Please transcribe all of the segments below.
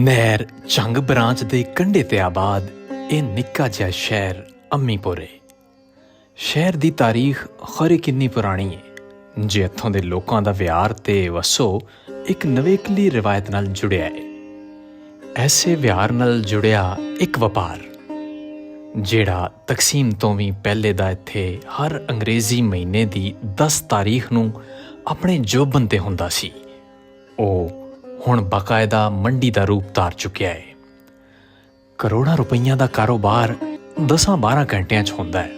ਨਹਿਰ ਝੰਗ ਬਰਾਂਚ ਦੇ ਕੰਢੇ ਤੇ ਆਬਾਦ ਇਹ ਨਿੱਕਾ ਜਿਹਾ ਸ਼ਹਿਰ ਅਮੀਪੁਰ ਹੈ। ਸ਼ਹਿਰ ਦੀ ਤਾਰੀਖ ਖਰੇ ਕਿੰਨੀ ਪੁਰਾਣੀ ਹੈ ਜੇ ਇੱਥੋਂ ਦੇ ਲੋਕਾਂ ਦਾ ਵਿਹਾਰ ਤੇ ਵਸੋ ਇੱਕ ਨਵੇਕਲੀ ਰਿਵਾਇਤ ਨਾਲ ਜੁੜਿਆ ਹੈ। ਐਸੇ ਵਿਹਾਰ ਨਾਲ ਜੁੜਿਆ ਇੱਕ ਵਪਾਰ ਜਿਹੜਾ ਤਕਸੀਮ ਤੋਂ ਵੀ ਪਹਿਲੇ ਦਾ ਇੱਥੇ ਹਰ ਅੰਗਰੇਜ਼ੀ ਮਹੀਨੇ ਦੀ 10 ਤਾਰੀਖ ਨੂੰ ਆਪਣੇ ਜੋਬਨ ਤੇ ਹੁੰਦਾ ਸੀ, ਉਹ ਹੁਣ ਬਾਕਾਇਦਾ ਮੰਡੀ ਦਾ ਰੂਪ ਧਾਰ ਚੁੱਕਿਆ ਹੈ। ਕਰੋੜਾਂ ਰੁਪਈਆਂ ਦਾ ਕਾਰੋਬਾਰ 10-12 ਘੰਟਿਆਂ 'ਚ ਹੁੰਦਾ ਹੈ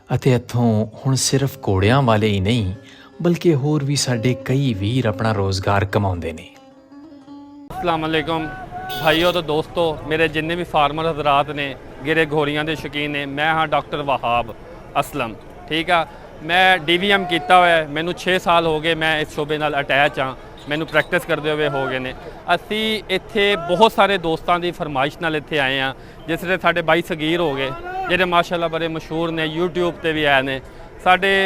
ਅਤੇ ਇੱਥੋਂ ਹੁਣ ਸਿਰਫ ਘੋੜਿਆਂ ਵਾਲੇ ਹੀ ਨਹੀਂ ਬਲਕਿ ਹੋਰ ਵੀ ਸਾਡੇ ਕਈ ਵੀਰ ਆਪਣਾ ਰੋਜ਼ਗਾਰ ਕਮਾਉਂਦੇ ਨੇ। अस्सलाम वालेकुम भाइयों तो दोस्तों, मेरे जिन्ने भी फार्मर हजरात ने गिरे घोड़ियां के शौकीन ने, मैं हाँ डॉक्टर वहाब असलम। ठीक है, मैं DVM किया हुआ है, मैनू 6 साल हो गए मैं इस शोबे नाल अटैच हाँ, मैनू प्रैक्टिस करते हुए हो गए ने। असी इत्थे बहुत सारे दोस्तों की फरमाइश नाल इत्थे आए हाँ, जिस तरह साडे बाई सगीर हो गए जिहड़े माशाअल्लाह बड़े मशहूर ने, यूट्यूब पर भी आए ने। साडे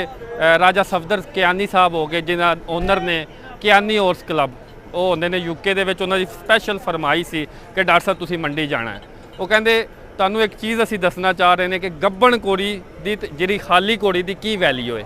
राजा सफदर कियानी साहब हो गए जिन्हां ओनर ने कियानी हॉर्स क्लब, वो होंदे ने UK ਦੇ ਵਿੱਚ। ਉਹਨਾਂ ਦੀ ਸਪੈਸ਼ਲ ਫਰਮਾਈ ਸੀ ਕਿ ਡਾਕਟਰ ਸਾਹਿਬ ਤੁਸੀਂ ਮੰਡੀ ਜਾਣਾ ਹੈ। ਉਹ ਕਹਿੰਦੇ ਤੁਹਾਨੂੰ ਇੱਕ ਚੀਜ਼ ਅਸੀਂ ਦੱਸਣਾ ਚਾਹ ਰਹੇ ਨੇ ਕਿ ਗੱਬਣ ਘੋੜੀ ਦੀ ਜਿਹੜੀ ਖਾਲੀ ਘੋੜੀ ਦੀ ਕੀ ਵੈਲਿਊ ਹੈ।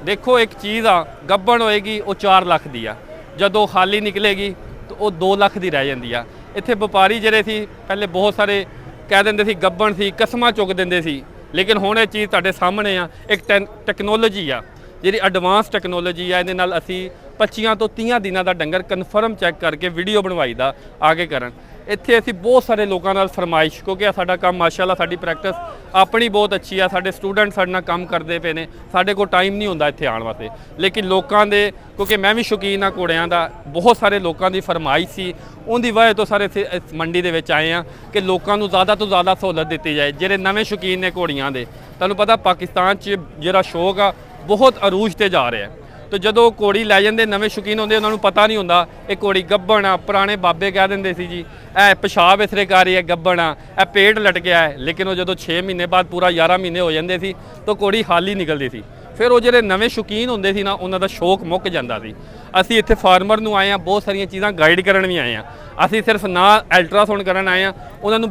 ਦੇਖੋ ਇੱਕ ਚੀਜ਼ ਆ, ਗੱਬਣ ਹੋਏਗੀ ਉਹ 4 ਲੱਖ ਦੀ ਆ, ਜਦੋਂ ਖਾਲੀ ਨਿਕਲੇਗੀ ਤਾਂ ਉਹ 2 ਲੱਖ ਦੀ ਰਹਿ ਜਾਂਦੀ ਆ। ਇੱਥੇ ਵਪਾਰੀ ਜਿਹੜੇ ਸੀ ਪਹਿਲੇ ਬਹੁਤ ਸਾਰੇ ਕਹਿ ਦਿੰਦੇ ਸੀ ਗੱਬਣ ਸੀ, ਕਸਮਾਂ ਚੁੱਕ ਦਿੰਦੇ ਸੀ, ਲੇਕਿਨ ਹੁਣ ਇਹ ਚੀਜ਼ ਤੁਹਾਡੇ ਸਾਹਮਣੇ ਆ। ਇੱਕ ਟੈਕਨੋਲੋਜੀ ਆ ਜਿਹੜੀ ਐਡਵਾਂਸ ਟੈਕਨੋਲੋਜੀ ਆ, ਇਹਦੇ ਨਾਲ ਅਸੀਂ 25 ਤੋਂ 30 ਦਿਨਾਂ ਦਾ ਡੰਗਰ ਕਨਫਰਮ ਚੈੱਕ ਕਰਕੇ ਵੀਡੀਓ ਬਣਵਾਈ ਦਾ ਆਗੇ ਕਰਨ। ਇੱਥੇ ਅਸੀਂ ਬਹੁਤ ਸਾਰੇ ਲੋਕਾਂ ਨਾਲ ਫਰਮਾਇਸ਼, ਕਿਉਂਕਿ ਸਾਡਾ ਕੰਮ ਮਾਸ਼ਾਅੱਲਾ ਸਾਡੀ ਪ੍ਰੈਕਟਿਸ ਆਪਣੀ ਬਹੁਤ ਅੱਛੀ ਆ, ਸਾਡੇ ਸਟੂਡੈਂਟ ਸਾਡੇ ਨਾਲ ਕੰਮ ਕਰਦੇ ਪਏ ਨੇ, ਸਾਡੇ ਕੋਲ ਟਾਈਮ ਨਹੀਂ ਹੁੰਦਾ ਇੱਥੇ ਆਉਣ ਵਾਸਤੇ, ਲੇਕਿਨ ਲੋਕਾਂ ਦੇ, ਕਿਉਂਕਿ ਮੈਂ ਵੀ ਸ਼ੌਕੀਨ ਆ ਘੋੜਿਆਂ ਦਾ, ਬਹੁਤ ਸਾਰੇ ਲੋਕਾਂ ਦੀ ਫਰਮਾਇਸ਼ ਸੀ, ਉਹਦੀ ਵਜ੍ਹਾ ਤੋਂ ਸਾਰੇ ਇਸ ਮੰਡੀ ਦੇ ਵਿੱਚ ਆਏ ਆ ਕਿ ਲੋਕਾਂ ਨੂੰ ਜ਼ਿਆਦਾ ਤੋਂ ਜ਼ਿਆਦਾ ਸਹੂਲਤ ਦਿੱਤੀ ਜਾਏ ਜਿਹੜੇ ਨਵੇਂ ਸ਼ੌਕੀਨ ਨੇ ਘੋੜੀਆਂ ਦੇ। ਤੁਹਾਨੂੰ ਪਤਾ ਪਾਕਿਸਤਾਨ 'ਚ ਜਿਹੜਾ ਸ਼ੌਕ ਆ ਬਹੁਤ ਅਰੂਜ ਤੇ ਜਾ ਰਿਹਾ। तो जो घोड़ी लै जाते नवे शौकीन होंगे उन्होंने पता नहीं होंदा ये घोड़ी गब्बण आ। पुराने बाबे कह देंगे सी जी ए पेशाब इसरे कर रही है, गब्बण आ, ए पेट लटकिया है, लेकिन वो जो 6 महीने बाद पूरा 11 महीने हो जाते सी तो घोड़ी खाली निकलती सी। फिर वो जो नवे शौकीन होंगे सी ना उन्हों का शौक मुक जाता सी। असी इत्थे फार्मर नूं आए हैं, बहुत सारिया चीज़ां गाइड करन भी आए हैं। असी सिर्फ ना अल्ट्रासाउंड करन आए हैं, उन्होंने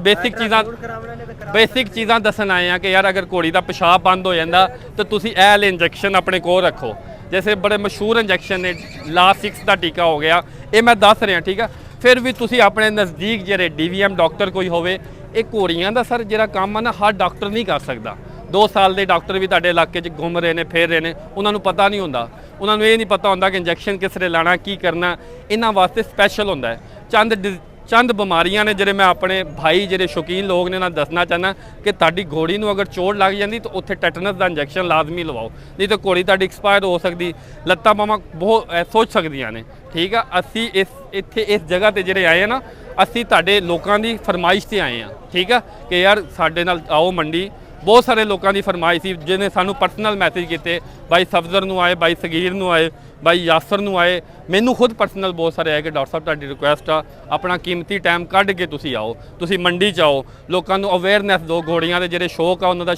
बेसिक चीज़ां दसन आए हैं कि यार अगर घोड़ी का पेशाब बंद हो जाता तो तुसीं ए वाले इंजैक्शन अपने कोल रखो। जैसे बड़े मशहूर इंजैक्शन ने लास्ट 6 का टीका हो गया, ये मैं दस रहा। ठीक है, फिर भी तुसी अपने नज़दीक जेरे DVM डॉक्टर कोई होवे, एक घोड़ियां दा सर जिहड़ा काम है ना हर डॉक्टर नहीं कर सकता। 2 साल के डॉक्टर भी तुहाडे इलाके च घूम रहे हैं, फिर रहे हैं, उन्होंने पता नहीं होंदा, उन्होंने ये नहीं पता होंदा कि इंजैक्शन किस रे लाना, की करना। इन्हां वास्ते स्पैशल होंदा है। चंद बीमारियां ने जिहड़े मैं अपने भाई जिहड़े शौकीन लोग ने दसना चाहना कि तुहाडी घोड़ी नूं अगर चोट लग जाती तो उत्थे टैटनस का इंजैक्शन लाजमी लवाओ, नहीं तो घोड़ी तुहाडी एक्सपायर हो सकती, लत्तां बावां बहुत सोच सकदियां ने। ठीक है, असी इस जगह ते जिहड़े आए हैं ना, असी तुहाडे लोकां दी फरमाइश ते आए हैं। ठीक है कि यार साडे नाल आओ मंडी। बहुत सारे लोगों की फरमाइश थी जिन्हें सानू पर्सनल मैसेज किए, भाई सफदर नूं आए, भाई सगीर नूं आए, भाई यासर नूं आए, मैनू खुद पर्सनल बहुत सारे आए कि डॉक्टर साहब तुहाडी रिक्वेस्ट आ अपना कीमती टाइम कढ़ के तुसी आओ, तुसी मंडी च आओ, लोगों को अवेयरनैस दो, घोड़ियां दे जिहड़े शौक आ उन्हां दा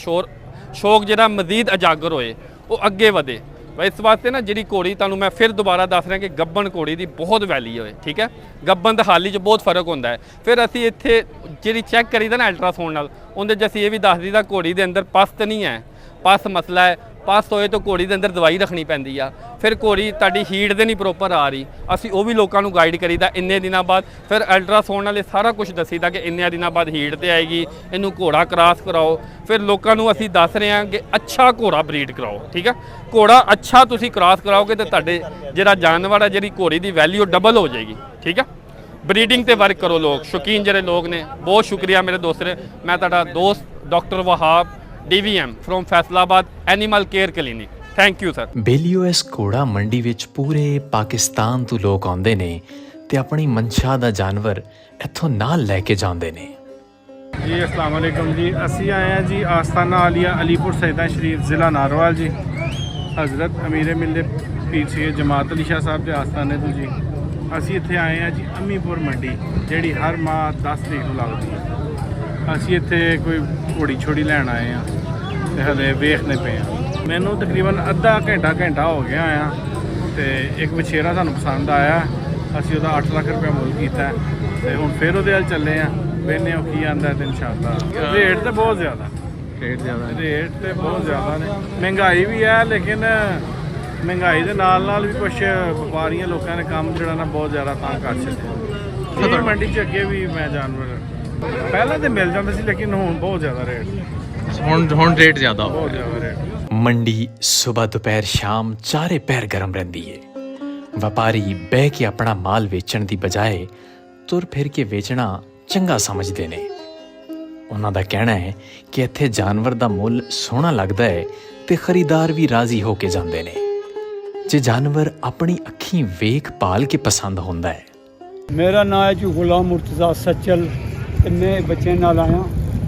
शौक जिहड़ा मजीद उजागर होए, वो अगे वधे। इस वास्ते ना जी घोड़ी तुहानू मैं फिर दोबारा दस रहा कि गब्बन घोड़ी की बहुत वैल्यू है। ठीक है, गब्बन तो हाली च बहुत फर्क होंदा है। फिर असी इत्थे जी चैक करी ना अल्ट्रासाउंड नाल, उहदे च असी ये भी दस दी घोड़ी के अंदर पस तो नहीं है, पस मसला है, पस होए तो घोड़ी के अंदर दवाई रखनी पैंदी आ। फिर घोड़ी तुहाडी हीट दे नहीं प्रॉपर आ रही, असी वो भी लोगों को गाइड करीदा इन्ने दिनों बाद। फिर अल्ट्रासाउंड वाले सारा कुछ दसीदा कि इन्ने दिनों बाद हीट ते आएगी, इनू घोड़ा क्रॉस कराओ। फिर लोगों को असी दस रहे हैं कि अच्छा घोड़ा ब्रीड कराओ। ठीक है, घोड़ा अच्छा तुसी क्रॉस कराओगे तो तुहाडे जिहड़ा जानवर है जिहड़ी घोड़ी की वैल्यू डबल हो जाएगी। ठीक है, ब्रीडिंग ते वर्क करो लोग, शौकीन जिहड़े लोग ने। बहुत शुक्रिया मेरे दोस्त ने, मैं तुहाडा दोस्त doctor Wahab DVM from Faisalabad animal care clinic. Thank you sir. बेलियो इस घोड़ा मंडी विच पूरे पाकिस्तान तो लोग आउंदे ने ते अपनी मंशा दा जानवर इत्थों नाल लैके जांदे ने। जी अस्सलाम वालेकुम जी, असी आए हैं जी आस्थाना आलिया अलीपुर सैयदा शरीफ ज़िला नारोवाल जी, हज़रत अमीर मिल्लत पीर सैयद जमात अली शाह साहब के आस्थाने तो जी। असी इत्थे आए हैं जी अमीपुर मंडी जिहड़ी हर माह 10 तरीक को लगती है। असी इत्थे कोई घोड़ी छोड़ी लैन आए हैं ते हले वेखने पे हैं। मैनू तकरीबन अद्धा घंटा हो गया आया तो एक वछेरा सानू पसंद आया ਅਸੀਂ ਉਹਦਾ 8 ਲੱਖ ਰੁਪਏ ਮੁੱਲ ਕੀਤਾ ਤੇ ਹੁਣ ਫਿਰ ਉਹਦੇ ਵੱਲ ਚੱਲੇ ਆ, ਵੇਖਦੇ ਹਾਂ ਕੀ ਆਉਂਦਾ ਤੇ ਇਨਸ਼ਾਅੱਲਾ। ਰੇਟ ਤੇ ਬਹੁਤ ਜ਼ਿਆਦਾ, ਰੇਟ ਤੇ ਬਹੁਤ ਜ਼ਿਆਦਾ ਨੇ। ਮਹਿੰਗਾਈ ਵੀ ਹੈ, ਲੇਕਿਨ ਮਹਿੰਗਾਈ ਦੇ ਨਾਲ ਵੀ ਕੁਛ ਵਪਾਰੀਆਂ ਲੋਕਾਂ ਨੇ ਕੰਮ ਜਿਹੜਾ ਨਾ ਬਹੁਤ ਜ਼ਿਆਦਾ ਤੰਗ ਕਰ ਛੱਡਿਆ। ਮੰਡੀ 'ਚ ਅੱਗੇ ਵੀ ਮੈਂ ਜਾਨਵਰ ਪਹਿਲਾਂ ਤੇ ਮਿਲ ਜਾਂਦੇ ਸੀ, ਲੇਕਿਨ ਹੁਣ ਬਹੁਤ ਜ਼ਿਆਦਾ ਰੇਟ, ਹੁਣ ਰੇਟ ਜ਼ਿਆਦਾ ਹੋ ਬਹੁਤ ਜ਼ਿਆਦਾ ਰੇਟ। ਮੰਡੀ ਸਵੇਰ ਦੁਪਹਿਰ ਸ਼ਾਮ ਚਾਰੇ ਪਹਿਰ ਗਰਮ ਰਹਿੰਦੀ ਏ। ਵਪਾਰੀ ਬਹਿ ਕੇ ਆਪਣਾ ਮਾਲ ਵੇਚਣ ਦੀ ਬਜਾਏ ਤੁਰ ਫਿਰ ਕੇ ਵੇਚਣਾ ਚੰਗਾ ਸਮਝਦੇ ਨੇ। ਉਹਨਾਂ ਦਾ ਕਹਿਣਾ ਹੈ ਕਿ ਇੱਥੇ ਜਾਨਵਰ ਦਾ ਮੁੱਲ ਸੋਹਣਾ ਲੱਗਦਾ ਹੈ ਤੇ ਖਰੀਦਾਰ ਵੀ ਰਾਜ਼ੀ ਹੋ ਕੇ ਜਾਂਦੇ ਨੇ। ਜੇ ਜਾਨਵਰ ਆਪਣੀ ਅੱਖੀਂ ਵੇਖ ਭਾਲ ਕੇ ਪਸੰਦ ਹੁੰਦਾ ਹੈ। मेरा नाम है जी गुलाम मुर्तज़ा सचल ते मैं बच्चे नाल आया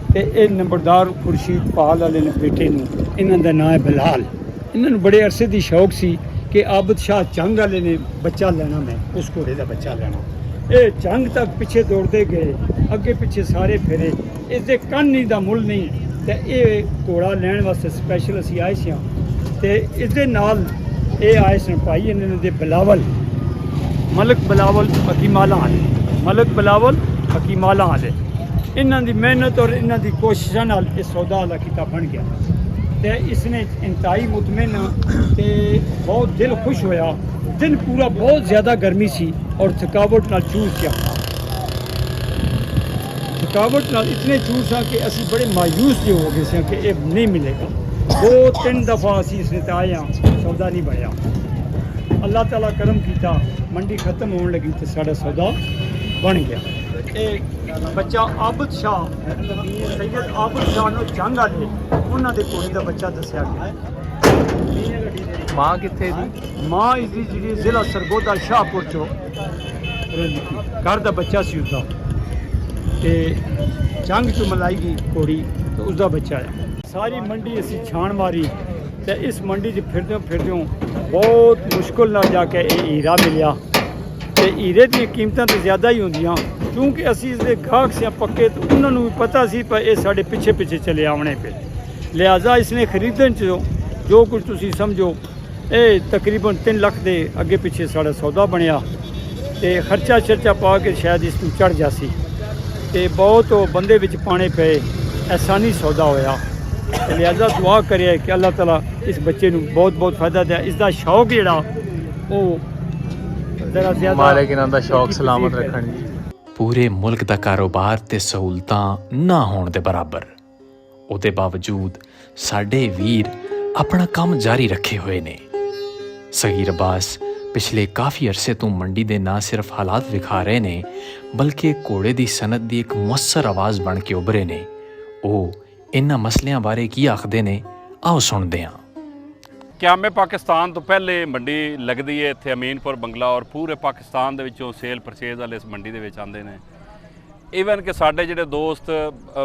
ते ये नंबरदार खुर्शीद पाल वाले ने बेटे नूं, इन्हां दा नाम है बिलाल। इन्हां नूं बड़े अरसे दी शौक सी कि आबद शाह जंग वाले ने बच्चा लेना, मैं उस घोड़े दा बच्चा लेना। ये जंग तक पिछे दौड़ते गए, अगे पिछे सारे फिरे, इसदे कन्न दा मुੱਲ नहीं ते ये घोड़ा लैण वास्ते स्पैशल असीं आए सी ते इसदे नाल ये आए सन भाई इन्हां दे बिलावल मलक बिलावल हकीमाला आले, मलक बिलावल हकीमाला आले। इन्हां दी मेहनत और इन्हां दी कोशिशां नाल ये सौदा वाला किता बन गया ते इसने इंतहाई मुतमिन ते बहुत दिल खुश होया। दिन पूरा बहुत ज़्यादा गर्मी सी और थकावट नाल चूर किया, थकावट नाल इतने चूर सा कि असी बड़े मायूस जो हो गए सी कि ये नहीं मिलेगा। 2-3 दफ़ा असी इसने ते आए सौदा नहीं बनया। अल्लाह ताला करम किया, मंडी खत्म होने लगी तो साड़ा सौदा बन गया। एक बच्चा आबद शाह सैयद आबद शाह नो जंग वाले उन्होंने दे घोड़े का बच्चा दसिया गया। ਮਾਂ ਕਿੱਥੇ ਦੀ? माँ इसकी जी जिला सरगोदा शाहपुर चो घर का बच्चा सी उसका ते जंग चो मलाई गई घोड़ी तो उसका बच्चा है। सारी मंडी असी छान मारी ते इस मंडी च फिरदे बहुत मुश्किल नाल जाके ये हीरा मिलिया ते हीरे दी कीमतां तो ज़्यादा ही होंदियां क्योंकि असी इसके गाहक से पक्के तो उन्होंने भी पता सी पर ये साढ़े पिछे पिछे चले आने पे, लिहाजा इसने खरीदन च जो कुछ तुसी समझो ये तकरीबन 3 लाख के अगे पिछे साड़ा सौदा बनया ते खर्चा शर्चा पा के शायद इस तू चढ़ जासी ते बहुत बंदे विच पाने पे ऐसा नहीं सौदा होया। लिहाजा दुआ करिए कि अल्लाह ताला इस बच्चे नूं बहुत बहुत फायदा दे, इसका शौक जिहड़ा वो जरा ज़्यादा ਮਾਲਕ ਇਹਨਾਂ ਦਾ ਸ਼ੌਕ ਸਲਾਮਤ ਰੱਖਣ ਜੀ। ਪੂਰੇ ਮੁਲਕ ਦਾ ਕਾਰੋਬਾਰ ਤੇ ਸਹੂਲਤਾਂ ਨਾ ਹੋਣ ਦੇ ਬਰਾਬਰ, ਉਹਦੇ ਬਾਵਜੂਦ ਸਾਡੇ ਵੀਰ ਆਪਣਾ ਕੰਮ ਜਾਰੀ ਰੱਖੇ ਹੋਏ ਨੇ। ਸਗੀਰ ਅਬਾਸ ਪਿਛਲੇ ਕਾਫੀ ਅਰਸੇ ਤੋਂ ਮੰਡੀ ਦੇ ਨਾ ਸਿਰਫ ਹਾਲਾਤ ਵਿਖਾ ਰਹੇ ਨੇ ਬਲਕਿ ਘੋੜੇ ਦੀ ਸਨਅਤ ਦੀ ਇੱਕ ਮੁਅੱਸਰ ਆਵਾਜ਼ ਬਣ ਕੇ ਉੱਭਰੇ ਨੇ। ਉਹ ਇਹਨਾਂ ਮਸਲਿਆਂ ਬਾਰੇ ਕੀ ਆਖਦੇ ਨੇ, ਆਓ ਸੁਣਦੇ ਹਾਂ। ਕਿਆਮੇ ਪਾਕਿਸਤਾਨ ਤੋਂ ਪਹਿਲੇ ਮੰਡੀ ਲੱਗਦੀ ਹੈ ਇੱਥੇ ਅਮੀਨਪੁਰ ਬੰਗਲਾ ਔਰ ਪੂਰੇ ਪਾਕਿਸਤਾਨ ਦੇ ਵਿੱਚੋਂ ਸੇਲ ਪਰਚੇਜ਼ ਵਾਲੇ ਇਸ ਮੰਡੀ ਦੇ ਵਿੱਚ ਆਉਂਦੇ ਨੇ। ਈਵਨ ਕਿ ਸਾਡੇ ਜਿਹੜੇ ਦੋਸਤ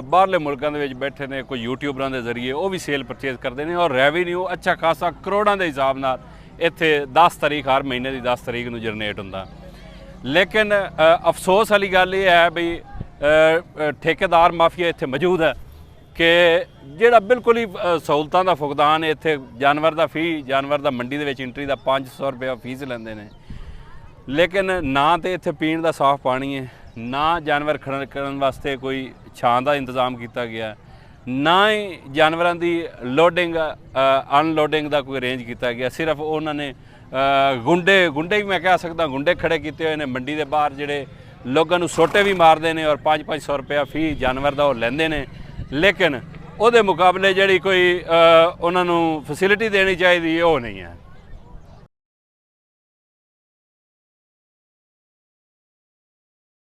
ਬਾਹਰਲੇ ਮੁਲਕਾਂ ਦੇ ਵਿੱਚ ਬੈਠੇ ਨੇ, ਕੋਈ ਯੂਟਿਊਬਰਾਂ ਦੇ ਜ਼ਰੀਏ ਉਹ ਵੀ ਸੇਲ ਪਰਚੇਜ਼ ਕਰਦੇ ਨੇ ਔਰ ਰੈਵਨਿਊ ਅੱਛਾ ਖਾਸਾ ਕਰੋੜਾਂ ਦੇ ਹਿਸਾਬ ਨਾਲ ਇੱਥੇ 10 ਤਰੀਕ ਹਰ ਮਹੀਨੇ ਦੀ 10 ਤਰੀਕ ਨੂੰ ਜਨਰੇਟ ਹੁੰਦਾ। ਲੇਕਿਨ ਅਫਸੋਸ ਵਾਲੀ ਗੱਲ ਇਹ ਹੈ ਵੀ ਠੇਕੇਦਾਰ ਮਾਫੀਆ ਇੱਥੇ ਮੌਜੂਦ ਹੈ ਕਿ ਜਿਹੜਾ ਬਿਲਕੁਲ ਹੀ ਸਹੂਲਤਾਂ ਦਾ ਫੁਕਦਾਨ ਹੈ। ਇੱਥੇ ਜਾਨਵਰ ਦਾ ਜਾਨਵਰ ਦਾ ਮੰਡੀ ਦੇ ਵਿੱਚ ਐਂਟਰੀ ਦਾ 500 ਰੁਪਏ ਫੀਸ ਲੈਂਦੇ ਨੇ, ਲੇਕਿਨ ਨਾ ਤੇ ਇੱਥੇ ਪੀਣ ਦਾ ਸਾਫ਼ ਪਾਣੀ ਹੈ, ਨਾ ਜਾਨਵਰ ਖੜਨ ਕਰਨ ਵਾਸਤੇ ਕੋਈ ਛਾਂ ਦਾ ਇੰਤਜ਼ਾਮ ਕੀਤਾ ਗਿਆ, ਨਾ ਹੀ ਜਾਨਵਰਾਂ ਦੀ ਲੋਡਿੰਗ ਅਨਲੋਡਿੰਗ ਦਾ ਕੋਈ ਅਰੇਂਜ ਕੀਤਾ ਗਿਆ। ਸਿਰਫ ਉਹਨਾਂ ਨੇ ਗੁੰਡੇ ਵੀ ਮੈਂ ਕਹਿ ਸਕਦਾ ਗੁੰਡੇ ਖੜੇ ਕੀਤੇ ਹੋਏ ਨੇ ਮੰਡੀ ਦੇ ਬਾਹਰ, ਜਿਹੜੇ ਲੋਕਾਂ ਨੂੰ ਸੋਟੇ ਵੀ ਮਾਰਦੇ ਨੇ ਔਰ 500 ਰੁਪਇਆ ਫੀ ਜਾਨਵਰ ਦਾ ਉਹ ਲੈਂਦੇ ਨੇ। ਲੇਕਿਨ ਉਹਦੇ ਮੁਕਾਬਲੇ ਜਿਹੜੀ ਕੋਈ ਉਹਨਾਂ ਨੂੰ ਫੈਸਿਲਿਟੀ ਦੇਣੀ ਚਾਹੀਦੀ ਉਹ ਨਹੀਂ ਹੈ।